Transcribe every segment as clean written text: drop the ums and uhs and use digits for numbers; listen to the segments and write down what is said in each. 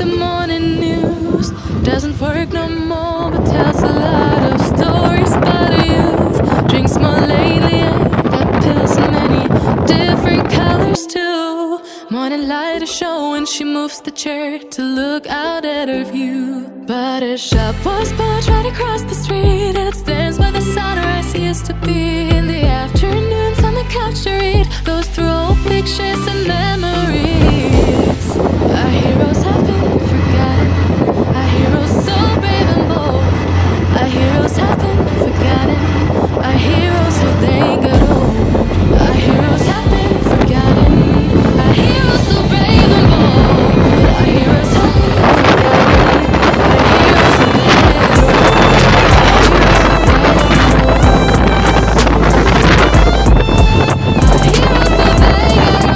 the morning news. Doesn't work no more, but tells a lot of stories about a youth. Drinks more lately and got pills in many different colors too. Morning light is showing, she moves the chair to look out at her view. But a shop was built right across the street, and it stands where the sunrise used to be. In the afternoons on the couch to read, goes through old pictures and memories. Our heroes have been forgotten, our heroes so brave and bold. Our heroes have been forgotten, our heroes so they got old. Our heroes have been forgotten, our heroes so brave and bold. Our heroes have been forgotten, our heroes so they got old. Our heroes so they got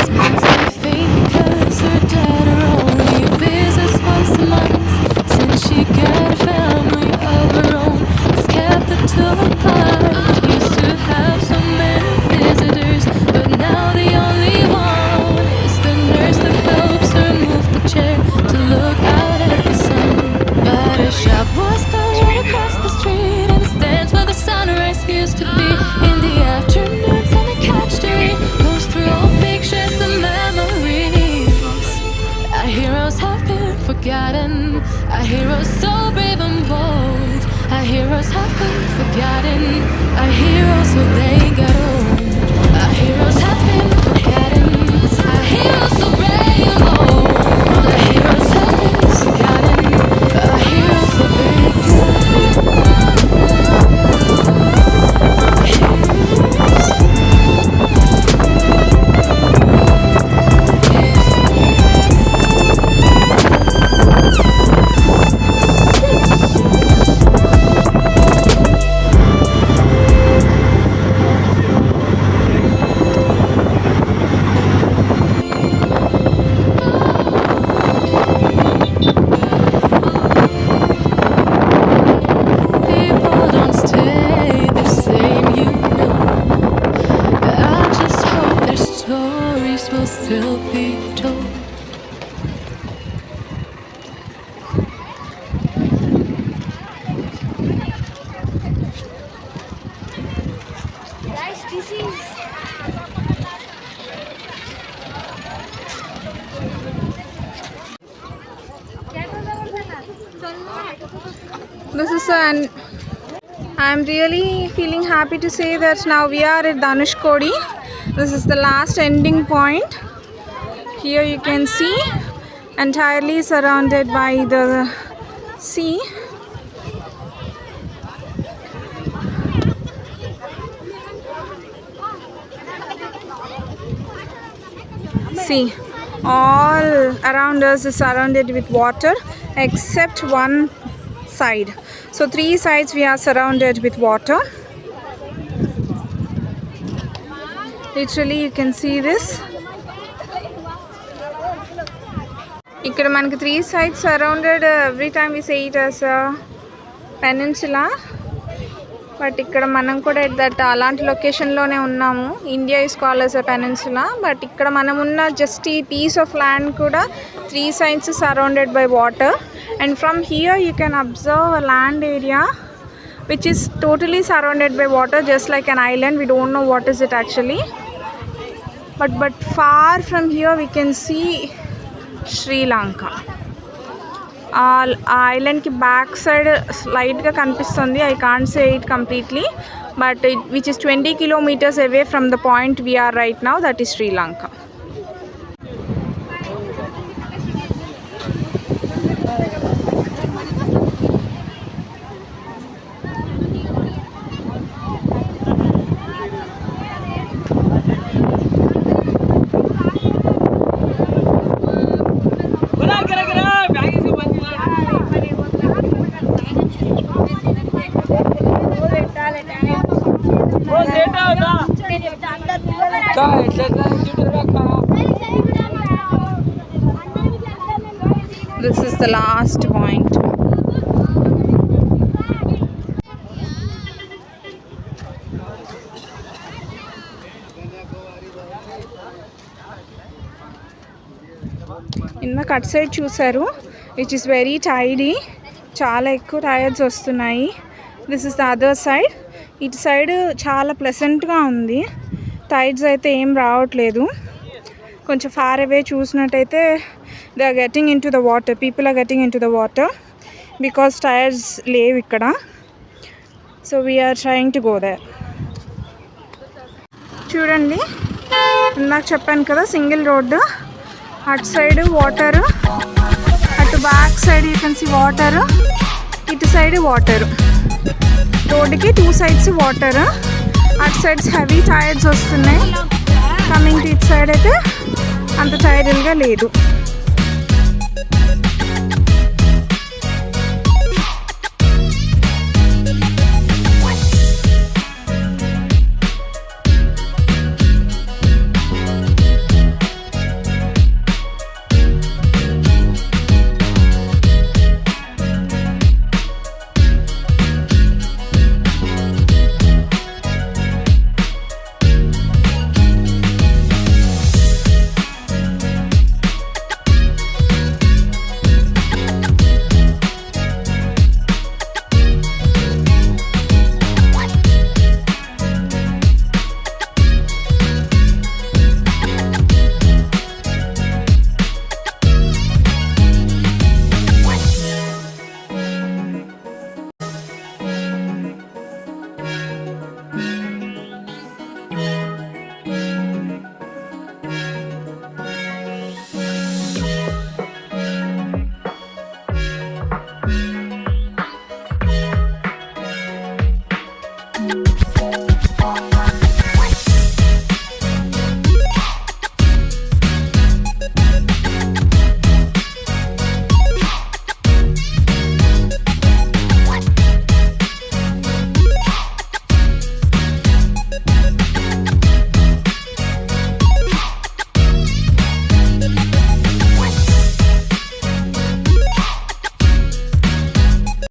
Smiles their fate because her dad only visits once a month. Since she got a family of her own, it's kept the two apart. Used to have so many visitors, but now the only one is the nurse that helps her move the chair to look out at the sun. But her shop was built right across the street, and it stands where the sunrise used to be. In the afternoons on the couch to read, goes through old pictures and memories. Our heroes have been forgotten, our heroes so brave and bold. Our heroes have been forgotten, our heroes so they got old. Our heroes have been forgotten, our heroes so brave and bold. Our heroes have been forgotten, our heroes so they got People don't stay the same, you know. I just hope their stories will still be told. Guys, this is I'm really feeling happy to say that now we are at Dhanushkodi. This is the last ending point. Here you can see entirely surrounded by the sea. See, all around us is surrounded with water except one side. So three sides we are surrounded with water. Literally you can see this. ఇక్కడ మనకి three sides surrounded every time we say it as peninsula. But ఇక్కడ మనం కూడా that అలాంటి లొకేషన్లోనే ఉన్నాము. India is called as a peninsula. But ఇక్కడ మనం ఉన్న జస్ట్ ఈ పీస్ ఆఫ్ ల్యాండ్ కూడా three sides surrounded by water. And from here you can observe a land area which is totally surrounded by water, just like an island. We don't know what is it actually, but far from here we can see Sri Lanka. Island ki back side slight ga kanipistundi. I can't say it completely, but which is 20 kilometers away from the point we are right now, that is Sri Lanka. This is the last point. అటు side చూసారు, which is very tidy, చాలా ఎక్కువ tyres వస్తున్నాయి. This is the other side. ఇటు side చాలా ప్లెసెంట్గా ఉంది, tides అయితే ఏం రావట్లేదు. కొంచెం ఫార్ అవే చూసినట్టయితే they are getting in to the water, people are getting in to the water because tyres లేవు ఇక్కడ. So we're trying to go there. చూడండి, ఇందాక చెప్పాను కదా సింగిల్ రోడ్డు, అటు సైడ్ వాటరు, అటు back side you can see water, ఇటు side water. రోడ్డుకి 2 sides వాటరు. అటు సైడ్స్ హెవీ టైర్స్ వస్తున్నాయి. కమింగ్ టు ఇటు సైడ్ అయితే అంత టైర్గా లేదు.